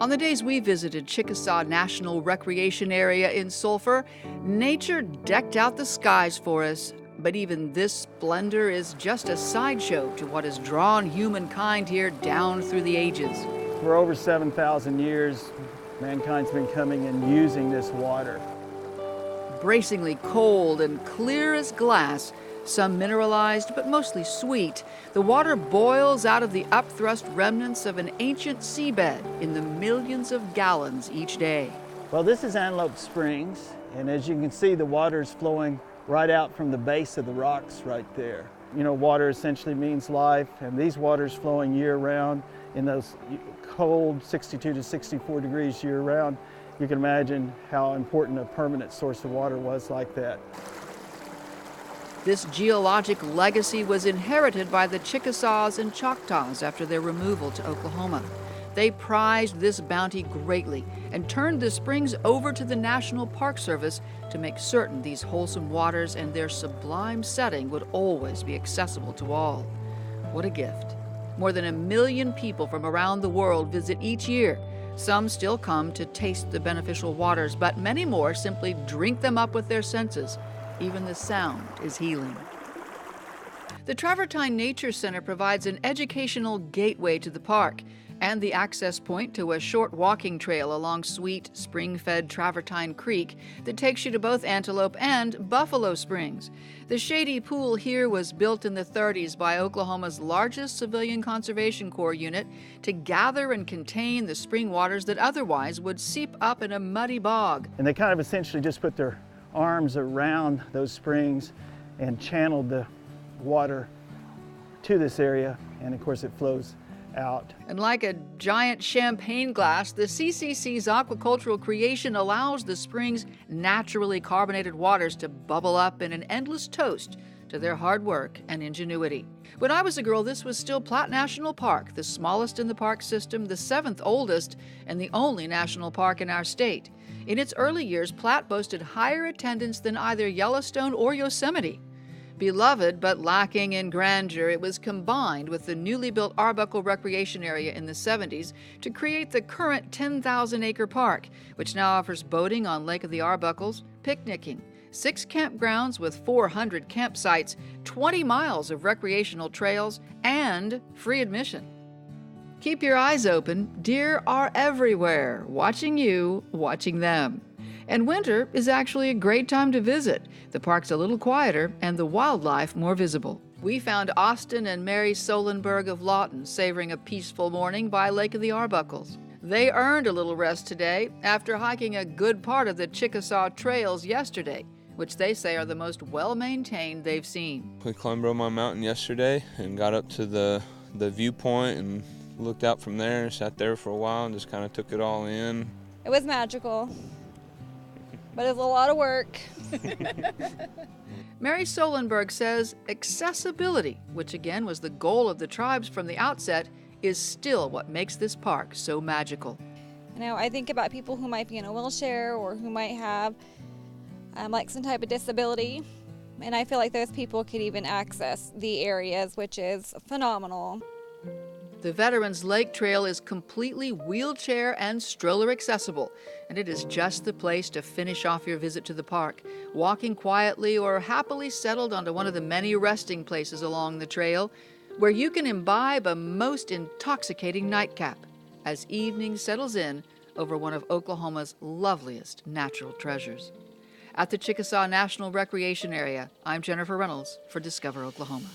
On the days we visited Chickasaw National Recreation Area in Sulphur, nature decked out the skies for us. But even this splendor is just a sideshow to what has drawn humankind here down through the ages. For over 7,000 years, mankind's been coming and using this water. Bracingly cold and clear as glass, some mineralized but mostly sweet, the water boils out of the upthrust remnants of an ancient seabed in the millions of gallons each day. Well, this is Antelope Springs, and as you can see, the water is flowing right out from the base of the rocks right there. You know, water essentially means life, and these waters flowing year-round in those cold 62 to 64 degrees year-round. You can imagine how important a permanent source of water was like that. This geologic legacy was inherited by the Chickasaws and Choctaws after their removal to Oklahoma. They prized this bounty greatly and turned the springs over to the National Park Service to make certain these wholesome waters and their sublime setting would always be accessible to all. What a gift. More than 1 million people from around the world visit each year. Some still come to taste the beneficial waters, but many more simply drink them up with their senses. Even the sound is healing. The Travertine Nature Center provides an educational gateway to the park and the access point to a short walking trail along sweet, spring-fed Travertine Creek that takes you to both Antelope and Buffalo Springs. The shady pool here was built in the 30s by Oklahoma's largest civilian conservation corps unit to gather and contain the spring waters that otherwise would seep up in a muddy bog. And they kind of essentially just put their arms around those springs and channeled the water to this area, and of course it flows out. And like a giant champagne glass, the CCC's aquacultural creation allows the spring's naturally carbonated waters to bubble up in an endless toast to their hard work and ingenuity. When I was a girl, this was still Platte National Park, the smallest in the park system, the 7th oldest, and the only national park in our state. In its early years, Platte boasted higher attendance than either Yellowstone or Yosemite. Beloved but lacking in grandeur, it was combined with the newly built Arbuckle Recreation Area in the 70s to create the current 10,000-acre park, which now offers boating on Lake of the Arbuckles, picnicking, 6 campgrounds with 400 campsites, 20 miles of recreational trails, and free admission. Keep your eyes open. Deer are everywhere, watching you, watching them. And winter is actually a great time to visit. The park's a little quieter and the wildlife more visible. We found Austin and Mary Solenberg of Lawton savoring a peaceful morning by Lake of the Arbuckles. They earned a little rest today after hiking a good part of the Chickasaw trails yesterday, which they say are the most well-maintained they've seen. We climbed Roman Mountain yesterday and got up to the viewpoint and looked out from there and sat there for a while and just kind of took it all in. It was magical, but it's a lot of work. Mary Solenberg says accessibility, which again was the goal of the tribes from the outset, is still what makes this park so magical. You know, I think about people who might be in a wheelchair or who might have like some type of disability, and I feel like those people could even access the areas, which is phenomenal. The Veterans Lake Trail is completely wheelchair and stroller accessible, and it is just the place to finish off your visit to the park, walking quietly or happily settled onto one of the many resting places along the trail, where you can imbibe a most intoxicating nightcap as evening settles in over one of Oklahoma's loveliest natural treasures. At the Chickasaw National Recreation Area, I'm Jennifer Reynolds for Discover Oklahoma.